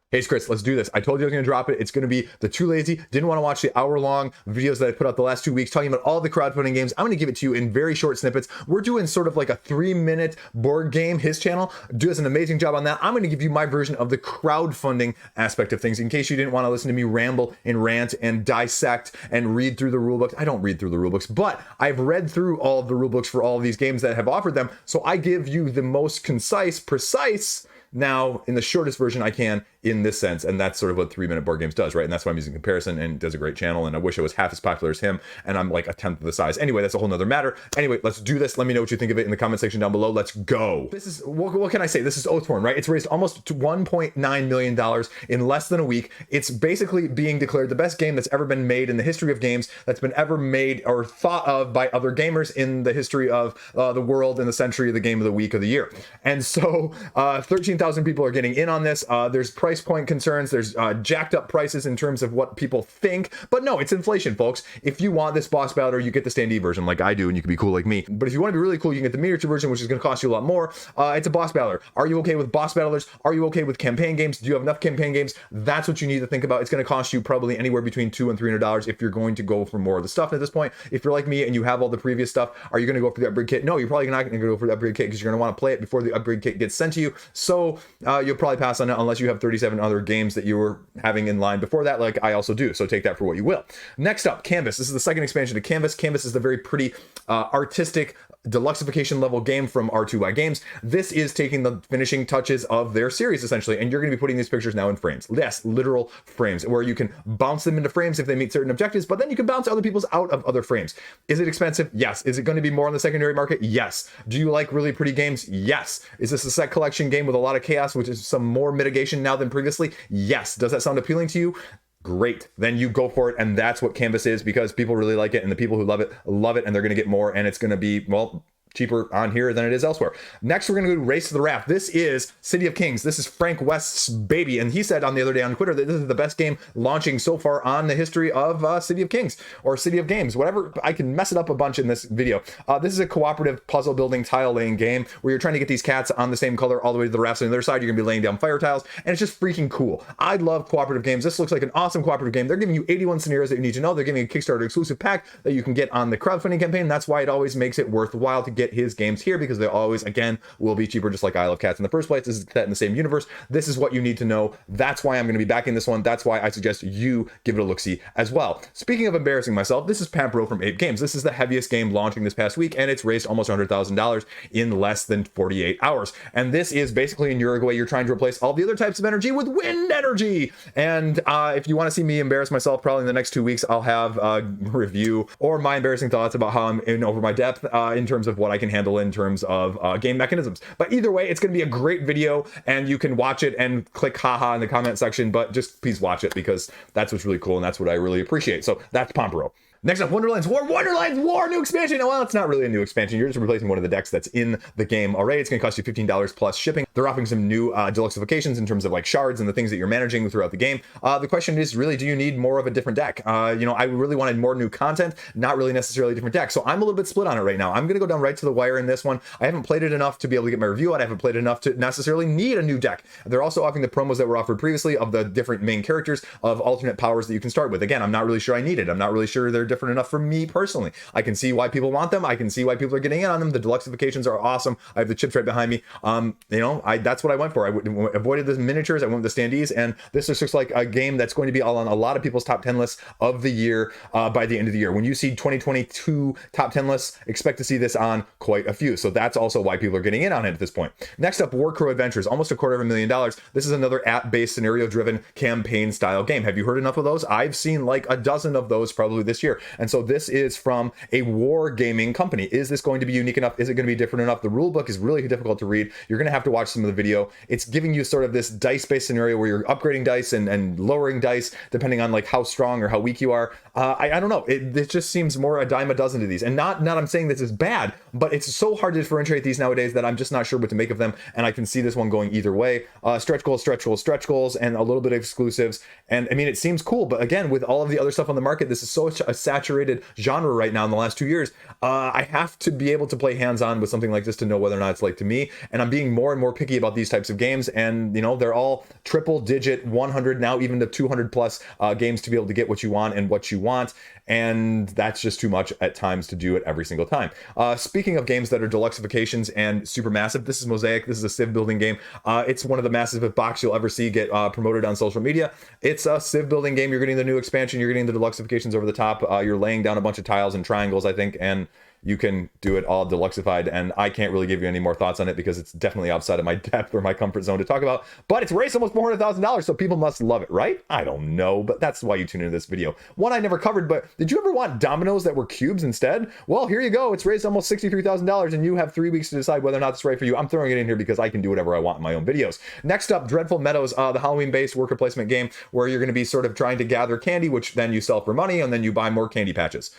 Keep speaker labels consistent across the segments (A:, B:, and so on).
A: Hey, it's Chris, let's do this. I told you I was going to drop it. It's going to be the Too Lazy. Didn't want to watch the hour-long videos that I put out the last 2 weeks talking about all the crowdfunding games. I'm going to give it to you in very short snippets. We're doing sort of like a 3-minute board game. His channel does an amazing job on that. I'm going to give you my version of the crowdfunding aspect of things in case you didn't want to listen to me ramble and rant and dissect and read through the rulebooks. I don't read through the rulebooks, but I've read through all of the rulebooks for all of these games that have offered them. So I give you the most concise, precise, now in the shortest version I can in this sense, and that's sort of what 3-minute board games does, right? And that's why I'm using comparison, and does a great channel, and I wish I was half as popular as him, and I'm like a tenth of the size. Anyway, that's a whole nother matter. Anyway, let's do this. Let me know what you think of it in the comment section down below. Let's go. This is, what can I say? This is Oathsworn, right? It's raised almost $1.9 million in less than a week. It's basically being declared the best game that's ever been made in the history of games, that's been ever made or thought of by other gamers in the history of the world, in the century of the game of the week of the year. And so 13,000 people are getting in on this. There's price point concerns. There's jacked up prices in terms of what people think, but no, it's inflation, folks. If you want this boss battler, you get the standee version like I do, and you can be cool like me. But if you want to be really cool, you can get the miniature version, which is going to cost you a lot more. It's a boss battler. Are you okay with boss battlers? Are you okay with campaign games? Do you have enough campaign games? That's what you need to think about. It's going to cost you probably anywhere between $200 and $300 if you're going to go for more of the stuff at this point. If you're like me and you have all the previous stuff, are you going to go for the upgrade kit? No, you're probably not going to go for the upgrade kit because you're going to want to play it before the upgrade kit gets sent to you. So you'll probably pass on it unless you have 37 other games that you were having in line before that, like I also do. So take that for what you will. Next up, Canvas. This is the second expansion to Canvas. Canvas is the very pretty artistic deluxification level game from R2Y Games. This is taking the finishing touches of their series essentially, and you're going to be putting these pictures now in frames. Yes, literal frames, where you can bounce them into frames if they meet certain objectives, but then you can bounce other people's out of other frames. Is it expensive? Yes. Is it going to be more on the secondary market? Yes. Do you like really pretty games? Yes. Is this a set collection game with a lot of chaos, which is some more mitigation now than previously? Yes. Does that sound appealing to you? Great, then you go for it. And that's what Canvas is, because people really like it, and the people who love it, and they're going to get more, and it's going to be, well, cheaper on here than it is elsewhere. Next, we're going to go to Race to the Raft. This is City of Kings. This is Frank West's baby, and he said on the other day on Twitter that this is the best game launching so far on the history of City of Kings, or City of Games, whatever. I can mess it up a bunch in this video. This is a cooperative puzzle building tile laying game where you're trying to get these cats on the same color all the way to the rafts, and on the other side you're going to be laying down fire tiles, and it's just freaking cool. I love cooperative games. This looks like an awesome cooperative game. They're giving you 81 scenarios that you need to know. They're giving you a Kickstarter exclusive pack that you can get on the crowdfunding campaign. That's why it always makes it worthwhile to get his games here, because they always, again, will be cheaper, just like I Love Cats in the first place. This is set in the same universe. This is what you need to know. That's why I'm going to be backing this one. That's why I suggest you give it a look-see as well. Speaking of embarrassing myself, this is Pampero from Ape Games. This is the heaviest game launching this past week, and it's raised almost $100,000 in less than 48 hours. And this is basically in Uruguay. You're trying to replace all the other types of energy with wind energy. And if you want to see me embarrass myself, probably in the next 2 weeks, I'll have a review or my embarrassing thoughts about how I'm in over my depth in terms of what I can handle in terms of game mechanisms. But either way, it's going to be a great video, and you can watch it and click haha in the comment section, but just please watch it, because that's what's really cool, and that's what I really appreciate. So that's Pampero. Next up, Wonderlands War, new expansion. Well, it's not really a new expansion. You're just replacing one of the decks that's in the game already. It's going to cost you $15 plus shipping. They're offering some new deluxifications in terms of like shards and the things that you're managing throughout the game. The question is really, do you need more of a different deck? I really wanted more new content, not really necessarily a different deck. So I'm a little bit split on it right now. I'm going to go down right to the wire in this one. I haven't played it enough to be able to get my review on it. I haven't played it enough to necessarily need a new deck. They're also offering the promos that were offered previously of the different main characters of alternate powers that you can start with. Again, I'm not really sure I need it. I'm not really sure they're different enough for me personally. I can see why people want them. I can see why people are getting in on them. The deluxifications are awesome. I have the chips right behind me. That's what I went for. I avoided the miniatures. I went with the standees, and this just looks like a game that's going to be all on a lot of people's top 10 lists of the year by the end of the year. When you see 2022 top 10 lists, expect to see this on quite a few. So that's also why people are getting in on it at this point. Next up, Warcrow Adventures, almost $250,000. This is another app-based scenario-driven campaign-style game. Have you heard enough of those? I've seen like a dozen of those probably this year. And so this is from a war gaming company. Is this going to be unique enough? Is it going to be different enough? The rule book is really difficult to read. You're going to have to watch some of the video. It's giving you sort of this dice-based scenario where you're upgrading dice and lowering dice depending on like how strong or how weak you are. I don't know. It just seems more a dime a dozen to these. And not I'm saying this is bad, but it's so hard to differentiate these nowadays that I'm just not sure what to make of them. And I can see this one going either way. Stretch goals, and a little bit of exclusives. And I mean, it seems cool, but again, with all of the other stuff on the market, this is such saturated genre right now in the last 2 years. I have to be able to play hands-on with something like this to know whether or not it's like to me. And I'm being more and more picky about these types of games. And, you know, they're all triple digit 100, now even to 200 plus games to be able to get what you want and what you want. And that's just too much at times to do it every single time. Speaking of games that are deluxeifications and super massive, this is Mosaic. This is a civ building game. It's one of the massive box you'll ever see get promoted on social media. It's a civ building game. You're getting the new expansion. You're getting the deluxeifications over the top. You're laying down a bunch of tiles and triangles, I think, and you can do it all deluxeified, and I can't really give you any more thoughts on it because it's definitely outside of my depth or my comfort zone to talk about, but it's raised almost $400,000, so people must love it, right? I don't know, but that's why you tune into this video. One I never covered, but did you ever want dominoes that were cubes instead? Well, here you go. It's raised almost $63,000, and you have 3 weeks to decide whether or not it's right for you. I'm throwing it in here because I can do whatever I want in my own videos. Next up, Dreadful Meadows, the Halloween-based worker placement game where you're going to be sort of trying to gather candy, which then you sell for money, and then you buy more candy patches.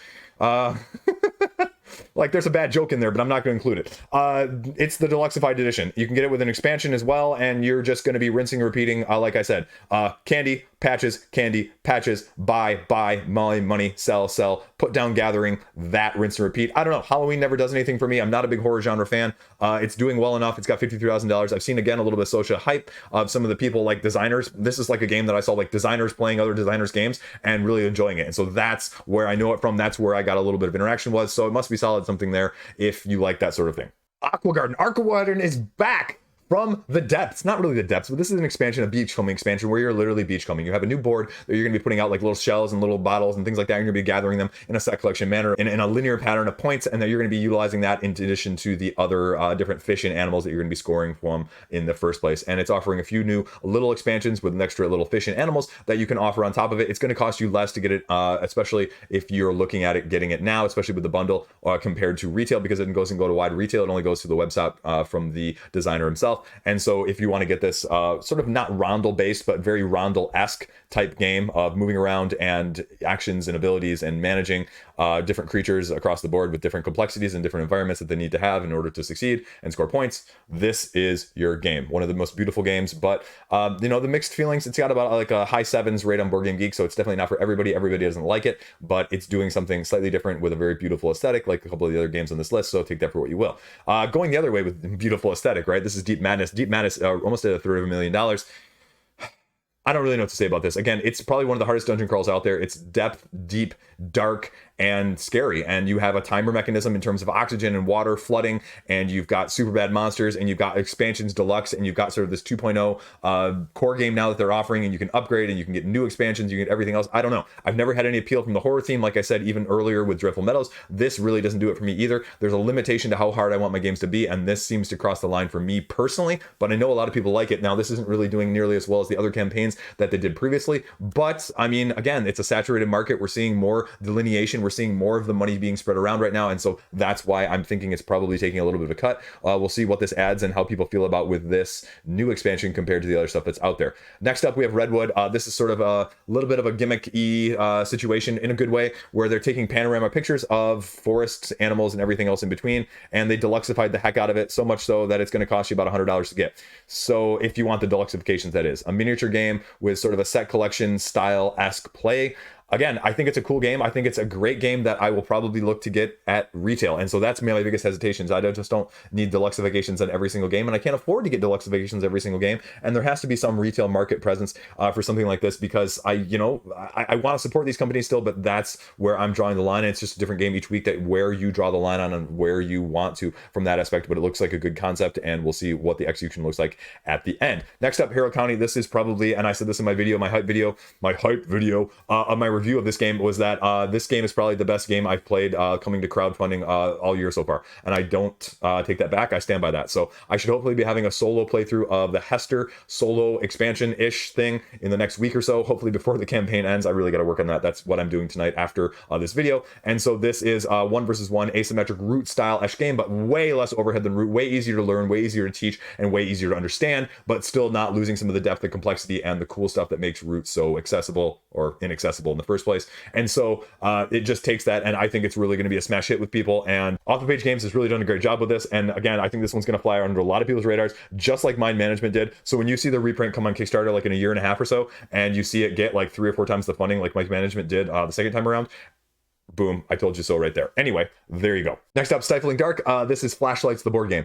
A: Like, there's a bad joke in there, but I'm not going to include it. It's the deluxeified edition. You can get it with an expansion as well, and you're just going to be rinsing and repeating, like I said, candy, patches, buy, money, sell, put down, gathering, that rinse and repeat. I don't know. Halloween never does anything for me. I'm not a big horror genre fan. It's doing well enough. It's got $53,000. I've seen, again, a little bit of social hype of some of the people like designers. This is like a game that I saw like designers playing other designers' games and really enjoying it. And so that's where I know it from. That's where I got a little bit of interaction was. So it must be solid something there if you like that sort of thing. Aqua Garden is back from the depths. Not really the depths, but this is an expansion, a beachcombing expansion, where you're literally beachcombing. You have a new board that you're going to be putting out like little shells and little bottles and things like that. You're going to be gathering them in a set collection manner in a linear pattern of points, and then you're going to be utilizing that in addition to the other different fish and animals that you're going to be scoring from in the first place. And it's offering a few new little expansions with an extra little fish and animals that you can offer on top of it. It's going to cost you less to get it, especially if you're looking at it getting it now, especially with the bundle compared to retail, because it doesn't go to wide retail. It only goes to the website from the designer himself. And so if you want to get this sort of not Rondel based, but very Rondel-esque type game of moving around and actions and abilities and managing different creatures across the board with different complexities and different environments that they need to have in order to succeed and score points, this is your game. One of the most beautiful games, but you know, the mixed feelings, it's got about like a high 7s rate on Board Game Geek, so it's definitely not for everybody. Everybody doesn't like it, but it's doing something slightly different with a very beautiful aesthetic, like a couple of the other games on this list, so take that for what you will. Going the other way with beautiful aesthetic, right? This is Deep Madness. Deep Madness almost at $350,000. I don't really know what to say about this. Again, it's probably one of the hardest dungeon crawls out there. It's depth, deep, dark, and scary. And you have a timer mechanism in terms of oxygen and water flooding, and you've got super bad monsters, and you've got expansions deluxe, and you've got sort of this 2.0 core game now that they're offering, and you can upgrade, and you can get new expansions, you can get everything else. I don't know. I've never had any appeal from the horror theme. Like I said, even earlier with Dreadful Meadows, this really doesn't do it for me either. There's a limitation to how hard I want my games to be, and this seems to cross the line for me personally, but I know a lot of people like it. Now, this isn't really doing nearly as well as the other campaigns that they did previously, but I mean, again, it's a saturated market. We're seeing more delineation. We're seeing more of the money being spread around right now, and so that's why I'm thinking it's probably taking a little bit of a cut. We'll see what this adds and how people feel about with this new expansion compared to the other stuff that's out there. Next up, we have Redwood. This is sort of a little bit of a gimmick-y situation in a good way, where they're taking panorama pictures of forests, animals, and everything else in between, and they deluxeified the heck out of it, so much so that it's going to cost you about $100 to get. So if you want the deluxeifications, that is a miniature game with sort of a set collection style-esque play. Again, I think it's a cool game. I think it's a great game that I will probably look to get at retail. And so that's my biggest hesitations. I just don't need deluxeifications on every single game, and I can't afford to get deluxeifications every single game. And there has to be some retail market presence for something like this, because I want to support these companies still, but that's where I'm drawing the line. And it's just a different game each week, that where you draw the line on and where you want to from that aspect. But it looks like a good concept, and we'll see what the execution looks like at the end. Next up, Harrow County. This is probably, and I said this in my video, my hype video of my review of this game, was that this game is probably the best game I've played coming to crowdfunding all year so far, and I don't take that back. I stand by that. So I should hopefully be having a solo playthrough of the Hester solo expansion-ish thing in the next week or so, hopefully before the campaign ends. I really got to work on that. That's what I'm doing tonight after this video. And so this is 1 versus 1 asymmetric Root style-ish game, but way less overhead than Root, way easier to learn, way easier to teach, and way easier to understand, but still not losing some of the depth, the complexity, and the cool stuff that makes Root so accessible or inaccessible in the first place. And so it just takes that, and I think it's really going to be a smash hit with people. And Off the Page Games has really done a great job with this. And again, I think this one's going to fly under a lot of people's radars, just like Mind Management did. So when you see the reprint come on Kickstarter like in a year and a half or so, and you see it get like 3 or 4 times the funding like Mind Management did the second time around, Boom, I told you so right there. Anyway, there you go. Next up, Stifling Dark. This is Flashlights, the board game.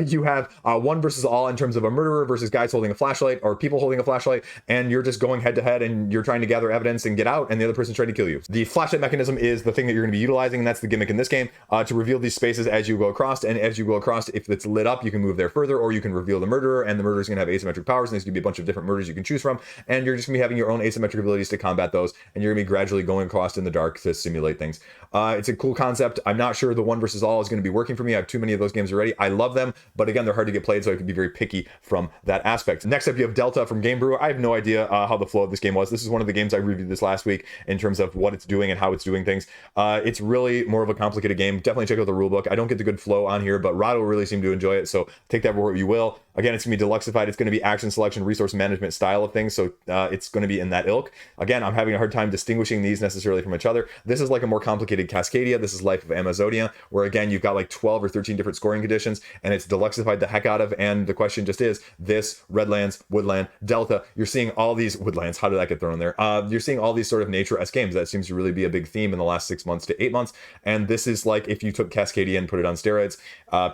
A: You have one versus all in terms of a murderer versus guys holding a flashlight or people holding a flashlight, and you're just going head to head and you're trying to gather evidence and get out, and the other person's trying to kill you. The flashlight mechanism is the thing that you're going to be utilizing, and that's the gimmick in this game, to reveal these spaces as you go across, and as you go across, if it's lit up, you can move there further, or you can reveal the murderer, and the murderer's going to have asymmetric powers, and there's going to be a bunch of different murders you can choose from, and you're just going to be having your own asymmetric abilities to combat those, and you're going to be gradually going across in the dark to simulate things. It's a cool concept. I'm not sure the one versus all is going to be working for me. I have too many of those games already. I love them, but again, they're hard to get played, so I could be very picky from that aspect. Next up, you have Delta from Game Brew. I have no idea how the flow of this game was. This is one of the games I reviewed this last week in terms of what it's doing and how it's doing things. It's really more of a complicated game. Definitely check out the rulebook. I don't get the good flow on here, but Rado really seemed to enjoy it, so take that for what you will. Again, it's going to be deluxified. It's going to be action selection, resource management style of things, so it's going to be in that ilk. Again, I'm having a hard time distinguishing these necessarily from each other. This is like a more complicated Cascadia. This is Life of Amazonia, where again, you've got like 12 or 13 different scoring conditions, and it's deluxified the heck out of, and the question just is, this, Redlands, Woodland, Delta, you're seeing all these, Woodlands, how did that get thrown there? You're seeing all these sort of nature-esque games. That seems to really be a big theme in the last 6 months to 8 months, and this is like if you took Cascadia and put it on steroids.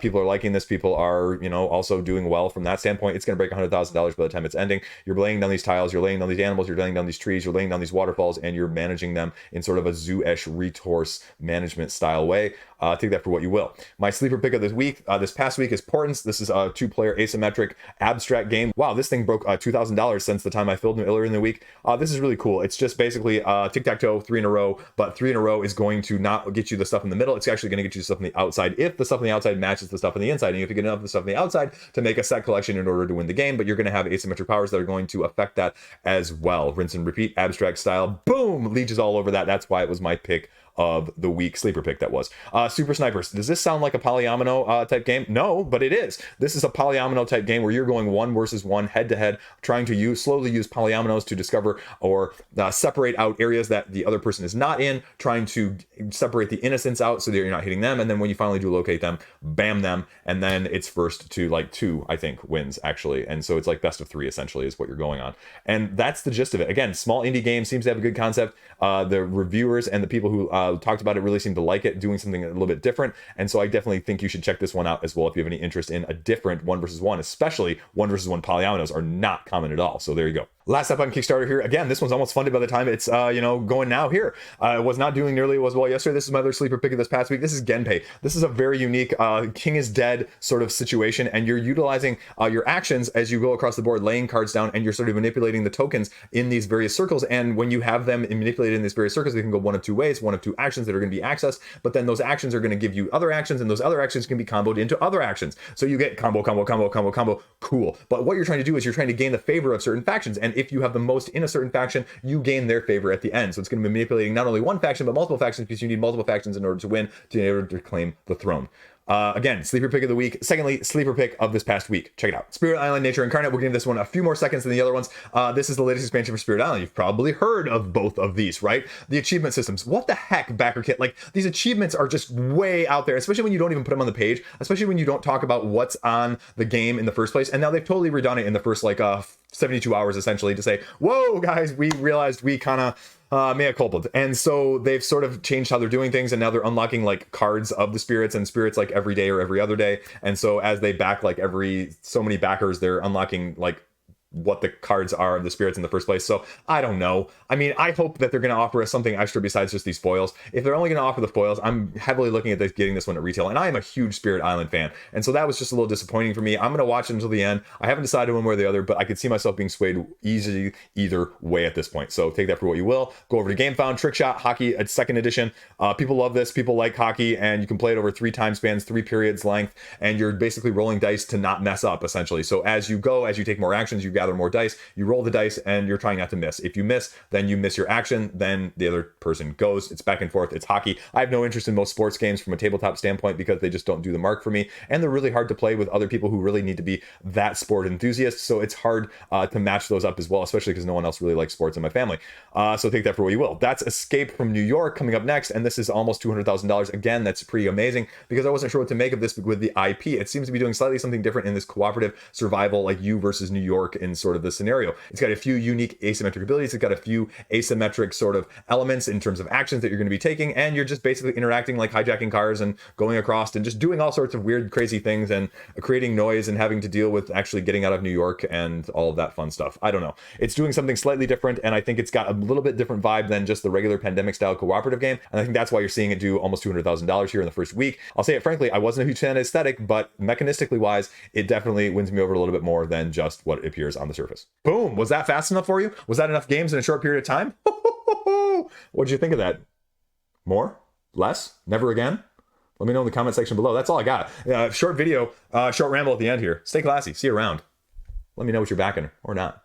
A: People are liking this. People are, also doing well from that standpoint. It's going to break $100,000 by the time it's ending. You're laying down these tiles, you're laying down these animals, you're laying down these trees, you're laying down these waterfalls, and you're managing them in sort of a zoo-ish resource management style way. Take that for what you will. My sleeper pick of this week, this past week, is Portents. This is a 2-player asymmetric abstract game. Wow, this thing broke $2,000 since the time I filmed it earlier in the week. This is really cool. It's just basically tic-tac-toe, 3 in a row, but 3 in a row is going to not get you the stuff in the middle. It's actually going to get you stuff on the outside if the stuff on the outside matches the stuff on the inside. And you have to get enough of the stuff on the outside to make a set collection in order to win the game, but you're going to have asymmetric powers that are going to affect that as well. Rinse and repeat, abstract style. Boom! Leeches all over that. That's why it was my pick of the week, sleeper pick that was. Super Snipers. Does this sound like a polyomino type game? No, but it is. This is a polyomino type game where you're going 1 versus 1 head to head, trying to slowly use polyominoes to discover or separate out areas that the other person is not in, trying to separate the innocents out so that you're not hitting them, and then when you finally do locate them, bam them, and then it's first to like 2, I think, wins actually, and so it's like best of 3 essentially is what you're going on, and that's the gist of it. Again, small indie game, seems to have a good concept. The reviewers and the people who talked about it really seem to like it, doing something a little bit different, and so I definitely think you should check this one out as well if you have any interest in a different 1 versus 1, especially 1 versus 1 polyominoes are not common at all. So there you go. Last up on Kickstarter here, again, this one's almost funded by the time it's going now here. It was not doing nearly as well yesterday. This is my other sleeper pick of this past week. This is Genpei. This is a very unique king is dead sort of situation, and you're utilizing your actions as you go across the board, laying cards down, and you're sort of manipulating the tokens in these various circles. And when you have them manipulated in these various circles, they can go one of 2 ways, one of 2 actions that are going to be accessed, but then those actions are going to give you other actions, and those other actions can be comboed into other actions. So you get combo, combo, combo, combo, combo. Cool. But what you're trying to do is you're trying to gain the favor of certain factions, and if you have the most in a certain faction, you gain their favor at the end. So it's going to be manipulating not only one faction, but multiple factions, because you need multiple factions in order to win, in order to claim the throne. Again, sleeper pick of the week. Secondly, sleeper pick of this past week. Check it out. Spirit Island Nature Incarnate. We're giving this one a few more seconds than the other ones. This is the latest expansion for Spirit Island. You've probably heard of both of these, right? The achievement systems. What the heck, Backerkit? Like, these achievements are just way out there, especially when you don't even put them on the page, especially when you don't talk about what's on the game in the first place. And now they've totally redone it in the first, 72 hours, essentially, to say, whoa, guys, we realized we kind of mea culpa. And so they've sort of changed how they're doing things, and now they're unlocking like cards of the spirits, and spirits like every day or every other day. And so as they back like every so many backers, they're unlocking like what the cards are of the spirits in the first place. So I don't know. I mean, I hope that they're going to offer us something extra besides just these foils. If they're only going to offer the foils, I'm heavily looking at getting this one at retail, and I am a huge Spirit Island fan, and so that was just a little disappointing for me. I'm going to watch it until the end. I haven't decided one way or the other, but I could see myself being swayed easily either way at this point. So take that for what you will. Go over to Gamefound, Trick Shot Hockey, 2nd edition. People love this. People like hockey, and you can play it over 3 time spans, 3 periods length, and you're basically rolling dice to not mess up, essentially. So as you go, as you take more actions, you gather more dice. You roll the dice, and you're trying not to miss. If you miss, then you miss your action, then the other person goes. It's back and forth. It's hockey. I have no interest in most sports games from a tabletop standpoint because they just don't do the mark for me, and they're really hard to play with other people who really need to be that sport enthusiast, so it's hard to match those up as well, especially because no one else really likes sports in my family. So take that for what you will. That's Escape from New York coming up next, and this is almost $200,000. Again, that's pretty amazing because I wasn't sure what to make of this with the IP. It seems to be doing slightly something different in this cooperative survival, like you versus New York in sort of the scenario. It's got a few unique asymmetric abilities. It's got a few asymmetric sort of elements in terms of actions that you're going to be taking, and you're just basically interacting like hijacking cars and going across and just doing all sorts of weird, crazy things and creating noise and having to deal with actually getting out of New York and all of that fun stuff. I don't know. It's doing something slightly different, and I think it's got a little bit different vibe than just the regular pandemic-style cooperative game, and I think that's why you're seeing it do almost $200,000 here in the first week. I'll say it frankly, I wasn't a huge fan of aesthetic, but mechanistically wise, it definitely wins me over a little bit more than just what appears on the surface. Boom! Was that fast enough for you? Was that enough games in a short period of time? What'd you think of that? More? Less? Never again? Let me know in the comment section below. That's all I got. Short video, short ramble at the end here. Stay classy. See you around. Let me know what you're backing or not.